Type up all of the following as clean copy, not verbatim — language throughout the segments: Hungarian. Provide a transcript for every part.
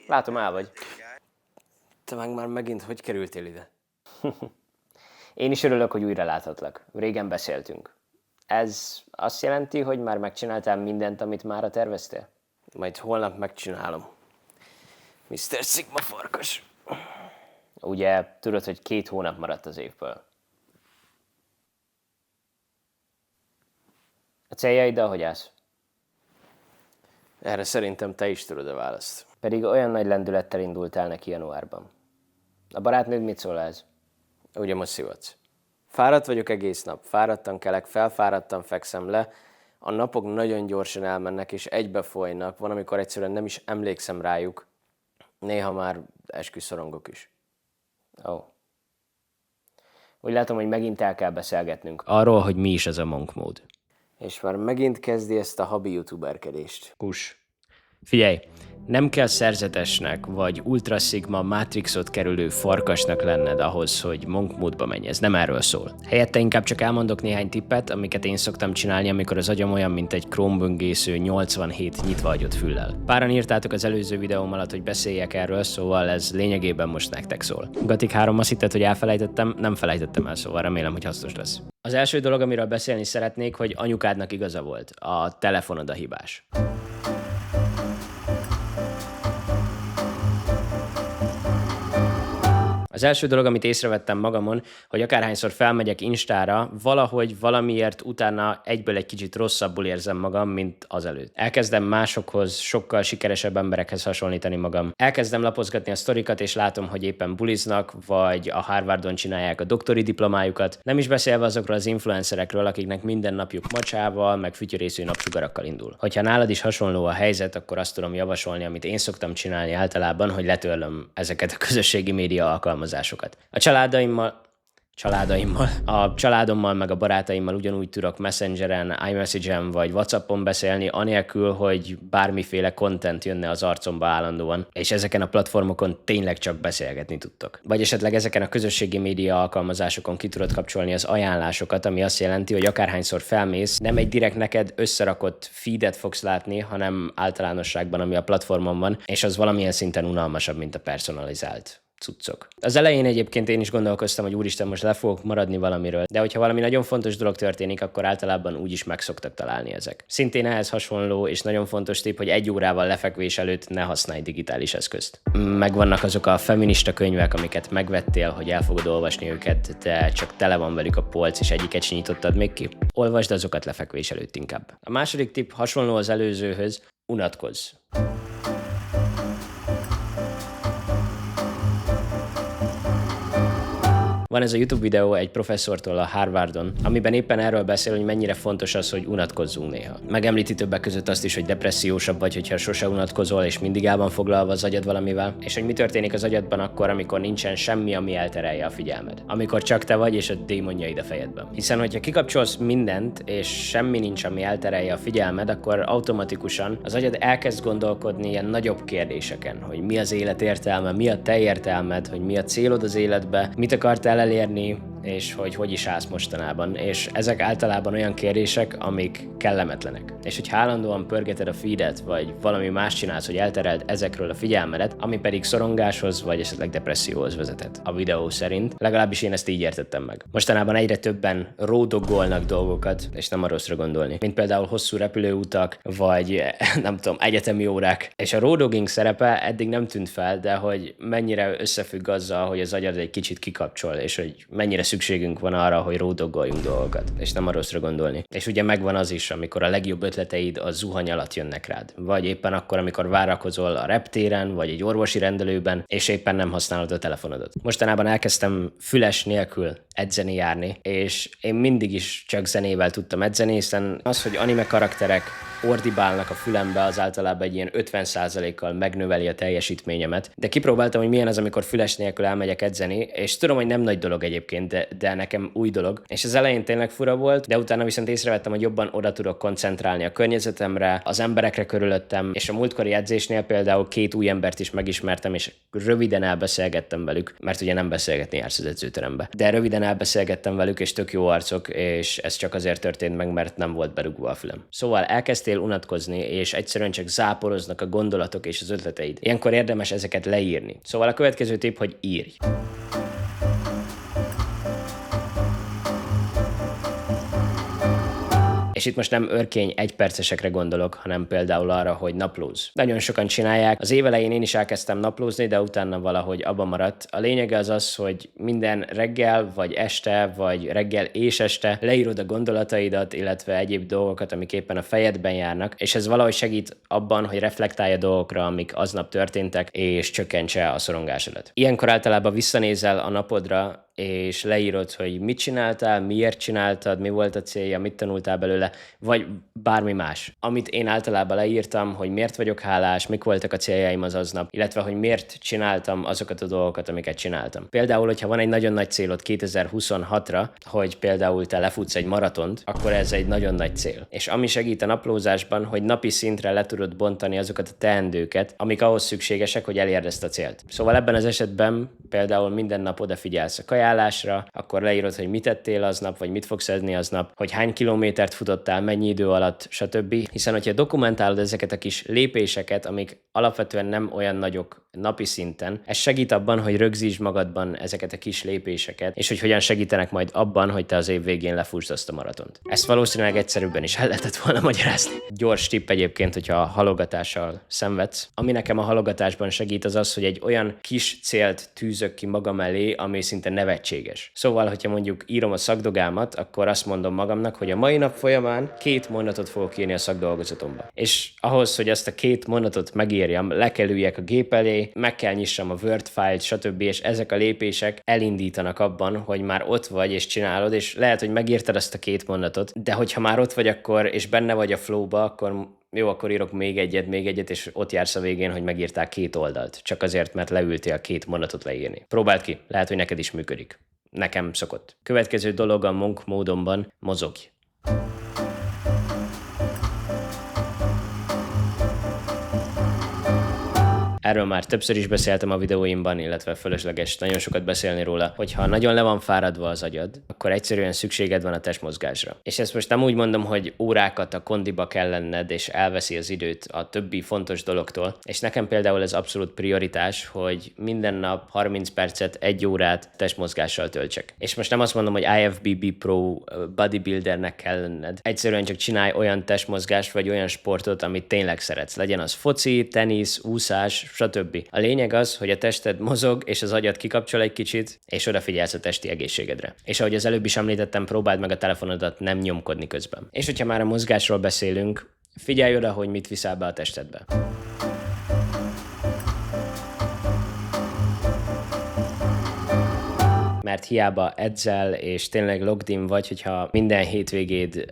Látom, el vagy. Te meg már megint hogy kerültél ide? Én is örülök, hogy újra láthatlak. Régen beszéltünk. Ez azt jelenti, hogy már megcsináltál mindent, amit mára terveztél? Majd holnap megcsinálom. Mr. Sigma farkas. Ugye tudod, hogy 2 hónap maradt az évből. A céljaiddal hogy állsz? Erre szerintem te is tudod a választ. Pedig olyan nagy lendülettel indultál neki januárban. A barátnőd mit szól ez? Ugye most szivatsz. Fáradt vagyok egész nap, fáradtan kelek fel, fáradtan fekszem le, a napok nagyon gyorsan elmennek és egybefolynak, van, amikor egyszerűen nem is emlékszem rájuk, néha már esküszorongok is. Ó. Úgy látom, hogy megint el kell beszélgetnünk arról, hogy mi is ez a monk mód. És már megint kezdi ezt a habi youtuberkedést. Kus. Figyelj, nem kell szerzetesnek vagy Ultra Sigma Matrixot kerülő farkasnak lenned ahhoz, hogy monk módba menj, ez nem erről szól. Helyette inkább csak elmondok néhány tippet, amiket én szoktam csinálni, amikor az agyam olyan, mint egy Chrome-böngésző 87 nyitva hagyott füllel. Páran írtátok az előző videóm alatt, hogy beszéljek erről, szóval ez lényegében most nektek szól. Gatik 3 azt hitted, hogy elfelejtettem, nem felejtettem el, szóval remélem, hogy hasznos lesz. Az első dolog, amiről beszélni szeretnék, hogy anyukádnak igaza volt. A telefonod a hibás. Az első dolog, amit észrevettem magamon, hogy akárhányszor felmegyek Instára, valahogy valamiért utána egyből egy kicsit rosszabbul érzem magam, mint azelőtt. Elkezdem másokhoz, sokkal sikeresebb emberekhez hasonlítani magam. Elkezdem lapozgatni a sztorikat, és látom, hogy éppen buliznak, vagy a Harvardon csinálják a doktori diplomájukat. Nem is beszélve azokról az influencerekről, akiknek minden napjuk macsával, meg fütyörésző napsugarakkal indul. Hogyha nálad is hasonló a helyzet, akkor azt tudom javasolni, amit én szoktam csinálni általában, hogy letörlöm ezeket a közösségi média alkalmazásokat. A családommal meg a barátaimmal ugyanúgy tudok Messengeren, iMessage-en vagy WhatsAppon beszélni, anélkül, hogy bármiféle content jönne az arcomba állandóan, és ezeken a platformokon tényleg csak beszélgetni tudtok. Vagy esetleg ezeken a közösségi média alkalmazásokon ki tudod kapcsolni az ajánlásokat, ami azt jelenti, hogy akárhányszor felmész, nem egy direkt neked összerakott feedet fogsz látni, hanem általánosságban, ami a platformon van, és az valamilyen szinten unalmasabb, mint a personalizált cuccok. Az elején egyébként én is gondolkoztam, hogy úristen, most le fogok maradni valamiről, de hogyha valami nagyon fontos dolog történik, akkor általában úgyis meg szoktak találni ezek. Szintén ehhez hasonló és nagyon fontos tipp, hogy 1 órával lefekvés előtt ne használj digitális eszközt. Megvannak azok a feminista könyvek, amiket megvettél, hogy el fogod olvasni őket, de csak tele van velük a polc, és egyiket sem nyitottad még ki. Olvasd azokat lefekvés előtt inkább. A második tipp hasonló az előzőhöz, unatkozz. Van ez a YouTube videó egy professzortól a Harvardon, amiben éppen erről beszél, hogy mennyire fontos az, hogy unatkozzunk néha. Megemlíti többek között azt is, hogy depressziósabb vagy, hogyha sose unatkozol, és mindig el van foglalva az agyad valamivel, és hogy mi történik az agyadban akkor, amikor nincsen semmi, ami elterelje a figyelmed. Amikor csak te vagy, és a démonjaid a fejedben. Hiszen, hogyha kikapcsolsz mindent, és semmi nincs, ami elterelje a figyelmed, akkor automatikusan az agyad elkezd gondolkodni ilyen nagyobb kérdéseken, hogy mi az élet értelme, mi a te értelmed, hogy mi a célod az életbe, mit akartál elérni, és hogy is állsz mostanában. És ezek általában olyan kérdések, amik kellemetlenek. És hogy állandóan pörgeted a feedet, vagy valami más csinálsz, hogy eltereld ezekről a figyelmedet, ami pedig szorongáshoz, vagy esetleg depresszióhoz vezetett. A videó szerint, legalábbis én ezt így értettem meg. Mostanában egyre többen ródogolnak dolgokat, és nem a rosszra gondolni. Mint például hosszú repülőutak, vagy nem tudom, egyetemi órák. És a ródoging szerepe eddig nem tűnt fel, de hogy mennyire összefügg azzal, hogy az agyad egy kicsit kikapcsol, és hogy mennyire szükségünk van arra, hogy ródogoljunk dolgokat, és nem a rosszra gondolni. És ugye megvan az is, amikor a legjobb ötleteid a zuhany alatt jönnek rád. Vagy éppen akkor, amikor várakozol a reptéren, vagy egy orvosi rendelőben, és éppen nem használod a telefonodat. Mostanában elkezdtem füles nélkül edzeni járni, és én mindig is csak zenével tudtam edzeni, hiszen az, hogy anime karakterek ordibálnak a fülembe, az általában egy ilyen 50%-kal megnöveli a teljesítményemet. De kipróbáltam, hogy milyen az, amikor füles nélkül elmegyek edzeni, és tudom, hogy nem nagy dolog egyébként, de nekem új dolog. És az elején tényleg fura volt, de utána viszont észrevettem, hogy jobban oda tudok koncentrálni a környezetemre, az emberekre körülöttem, és a múltkori edzésnél például 2 új embert is megismertem, és röviden elbeszélgettem velük, mert ugye nem beszélgetni jársz az edzőterembe. De röviden elbeszélgettem velük, és tök jó arcok, és ez csak azért történt meg, mert nem volt berúgva a fülem. Szóval elkezdtem elkezdtél unatkozni, és egyszerűen csak záporoznak a gondolatok és az ötleteid. Ilyenkor érdemes ezeket leírni. Szóval a következő tipp, hogy írj. És itt most nem örkény egypercesekre gondolok, hanem például arra, hogy naplóz. Nagyon sokan csinálják. Az év elején én is elkezdtem naplózni, de utána valahogy abba maradt. A lényege az az, hogy minden reggel, vagy este, vagy reggel és este leírod a gondolataidat, illetve egyéb dolgokat, amik éppen a fejedben járnak, és ez valahogy segít abban, hogy reflektálj a dolgokra, amik aznap történtek, és csökkentse a szorongásodat. Ilyenkor általában visszanézel a napodra, és leírod, hogy mit csináltál, miért csináltad, mi volt a célja, mit tanultál belőle, vagy bármi más. Amit én általában leírtam, hogy miért vagyok hálás, mik voltak a céljaim az aznap, illetve hogy miért csináltam azokat a dolgokat, amiket csináltam. Például, hogyha van egy nagyon nagy célod 2026-ra, hogy például te lefutsz egy maratont, akkor ez egy nagyon nagy cél. És ami segít a naplózásban, hogy napi szintre le tudod bontani azokat a teendőket, amik ahhoz szükségesek, hogy elérd ezt a célt. Szóval ebben az esetben például minden nap odafigyelsz a kajálásra, akkor leírod, hogy mit tettél aznap, vagy mit fogsz enni aznap, hogy hány kilométert futottál, mennyi idő alatt, stb. Hiszen, hogyha dokumentálod ezeket a kis lépéseket, amik alapvetően nem olyan nagyok napi szinten, ez segít abban, hogy rögzítsd magadban ezeket a kis lépéseket, és hogy hogyan segítenek majd abban, hogy te az év végén lefussd azt a maratont. Ezt valószínűleg egyszerűbben is el lehetett volna magyarázni. Gyors tipp egyébként, hogyha halogatással szenvedsz. Ami nekem a halogatásban segít, az az, hogy egy olyan kis célt tűzök ki magam elé, ami szinte nevetséges. Szóval, hogyha mondjuk írom a szakdogámat, akkor azt mondom magamnak, hogy a mai nap folyamán 2 mondatot fogok írni a szakdolgozatomba. És ahhoz, hogy ezt a 2 mondatot megírjam, le kell üljek a gép elé, meg kell nyissam a Word file-t, stb. És ezek a lépések elindítanak abban, hogy már ott vagy és csinálod, és lehet, hogy megírtad azt a 2 mondatot, de hogyha már ott vagy akkor, és benne vagy a flow-ba, akkor jó, akkor írok még egyet, és ott jársz a végén, hogy megírtál 2 oldalt. Csak azért, mert leültél 2 mondatot leírni. Próbáld ki, lehet, hogy neked is működik. Nekem szokott. Következő dolog a monk módonban, mozogj. Erről már többször is beszéltem a videóimban, illetve fölösleges nagyon sokat beszélni róla, hogyha nagyon le van fáradva az agyad, akkor egyszerűen szükséged van a testmozgásra. És ezt most nem úgy mondom, hogy órákat a kondiba kell lenned, és elveszi az időt a többi fontos dologtól. És nekem például ez abszolút prioritás, hogy minden nap 30 percet, 1 órát testmozgással töltsek. És most nem azt mondom, hogy IFBB Pro bodybuildernek kell lenned. Egyszerűen csak csinálj olyan testmozgást, vagy olyan sportot, amit tényleg szeretsz. Legyen az foci, tenisz, úszás, stb. A lényeg az, hogy a tested mozog, és az agyad kikapcsol egy kicsit, és odafigyelsz a testi egészségedre. És ahogy az előbb is említettem, próbáld meg a telefonodat nem nyomkodni közben. És hogyha már a mozgásról beszélünk, figyelj oda, hogy mit viszel be a testedbe. Mert hiába edzel, és tényleg logged in vagy, hogyha minden hétvégéd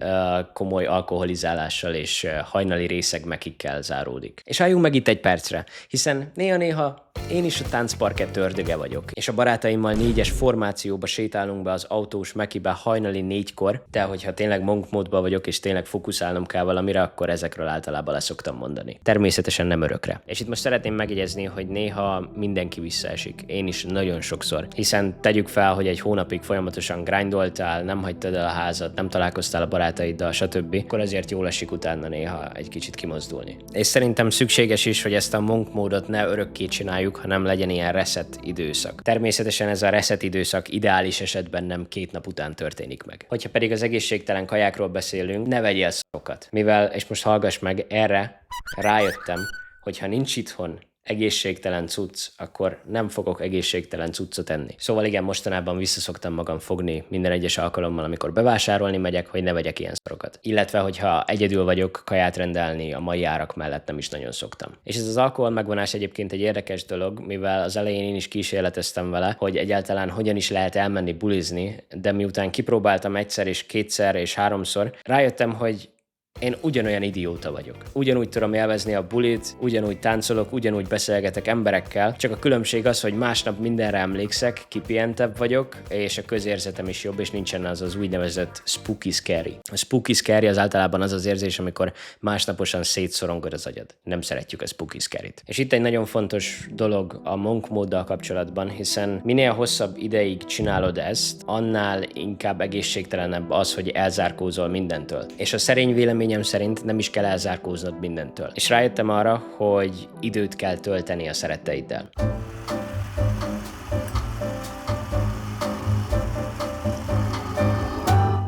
komoly alkoholizálással és hajnali részegmekikkel záródik. És álljunk meg itt egy percre, hiszen néha-néha én is a táncparkett ördöge vagyok, és a barátaimmal 4-es formációba sétálunk be az autós mekibe hajnali 4-kor, de hogyha tényleg monk módban vagyok, és tényleg fókuszálnom kell valamire, akkor ezekről általában leszoktam mondani. Természetesen nem örökre. És itt most szeretném megjegyezni, hogy néha mindenki visszaesik. Én is nagyon sokszor, hiszen tegyük fel, hogy egy hónapig folyamatosan grindoltál, nem hagytad el a házat, nem találkoztál a barátaiddal, stb. Akkor azért jól esik utána néha egy kicsit kimozdulni. És szerintem szükséges is, hogy ezt a monk módot ne örökké csináljuk, hanem legyen ilyen reset időszak. Természetesen ez a reset időszak ideális esetben nem 2 nap után történik meg. Hogyha pedig az egészségtelen kajákról beszélünk, ne vegyél szarokat. Mivel, és most hallgass meg, erre rájöttem, hogyha nincs itthon egészségtelen cucc, akkor nem fogok egészségtelen cuccot enni. Szóval igen, mostanában visszaszoktam magam fogni minden egyes alkalommal, amikor bevásárolni megyek, hogy ne vegyek ilyen szarokat. Illetve, hogyha egyedül vagyok, kaját rendelni a mai árak mellett nem is nagyon szoktam. És ez az alkohol megvonás egyébként egy érdekes dolog, mivel az elején én is kísérleteztem vele, hogy egyáltalán hogyan is lehet elmenni bulizni, de miután kipróbáltam egyszer és kétszer és 3-szor, rájöttem, hogy én ugyanolyan idióta vagyok. Ugyanúgy tudom élvezni a bulit, ugyanúgy táncolok, ugyanúgy beszélgetek emberekkel, csak a különbség az, hogy másnap mindenre emlékszek, kipihentebb vagyok, és a közérzetem is jobb, és nincsen az az úgynevezett spooky scary. A spooky scary az általában az az érzés, amikor másnaposan szétszorongod az agyad. Nem szeretjük a spooky scaryt. És itt egy nagyon fontos dolog a monk móddal kapcsolatban, hiszen minél hosszabb ideig csinálod ezt, annál inkább egészségtelenebb az, hogy elzárkózol mindentől. És a szerény vélemény véleményem szerint nem is kell elzárkóznod mindentől. És rájöttem arra, hogy időt kell tölteni a szeretteiddel.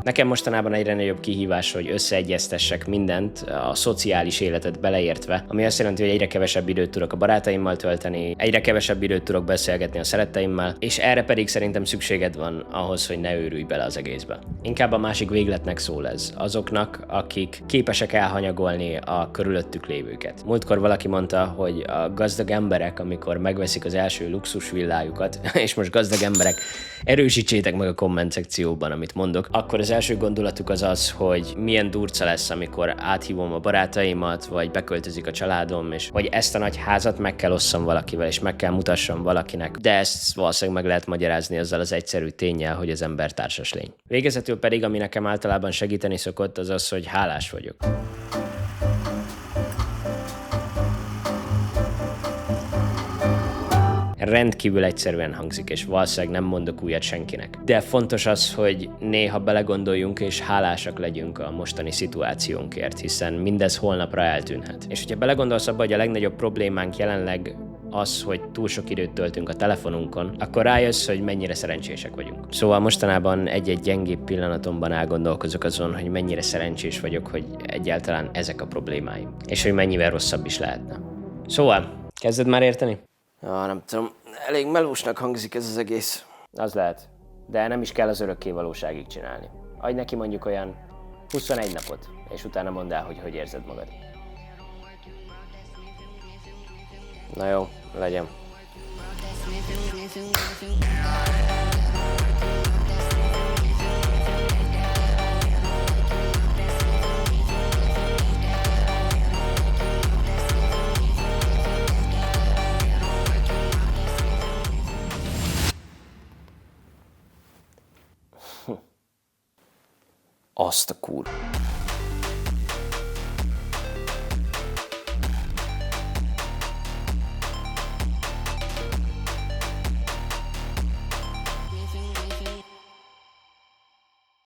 Nekem mostanában egyre nagyobb kihívás, hogy összeegyeztessek mindent, a szociális életet beleértve, ami azt jelenti, hogy egyre kevesebb időt tudok a barátaimmal tölteni, egyre kevesebb időt tudok beszélgetni a szeretteimmel, és erre pedig szerintem szükséged van ahhoz, hogy ne őrülj bele az egészbe. Inkább a másik végletnek szól ez, azoknak, akik képesek elhanyagolni a körülöttük lévőket. Múltkor valaki mondta, hogy a gazdag emberek, amikor megveszik az első luxusvillájukat, és most gazdag emberek, erősítsétek meg a komment szekcióban, amit mondok, akkor az első gondolatuk az az, hogy milyen durca lesz, amikor áthívom a barátaimat, vagy beköltözik a családom, és hogy ezt a nagy házat meg kell osszam valakivel, és meg kell mutassam valakinek. De ezt valószínűleg meg lehet magyarázni azzal az egyszerű ténnyel, hogy az ember társas lény. Végezetül pedig, ami nekem általában segíteni szokott, az az, hogy hálás vagyok. Rendkívül egyszerűen hangzik, és valószínűleg nem mondok újat senkinek. De fontos az, hogy néha belegondoljunk és hálásak legyünk a mostani szituációnkért, hiszen mindez holnapra eltűnhet. És hogyha belegondolsz abba, hogy a legnagyobb problémánk jelenleg az, hogy túl sok időt töltünk a telefonunkon, akkor rájössz, hogy mennyire szerencsések vagyunk. Szóval mostanában egy-egy gyengébb pillanatomban elgondolkozok azon, hogy mennyire szerencsés vagyok, hogy egyáltalán ezek a problémáim, és hogy mennyivel rosszabb is lehetne. Szóval, kezded már érteni? Nem tudom, elég melósnak hangzik ez az egész. Az lehet, de nem is kell az örökké valóságig csinálni. Adj neki mondjuk olyan 21 napot, és utána mondd el, hogy érzed magad. Na jó, legyen. Azt a kurva.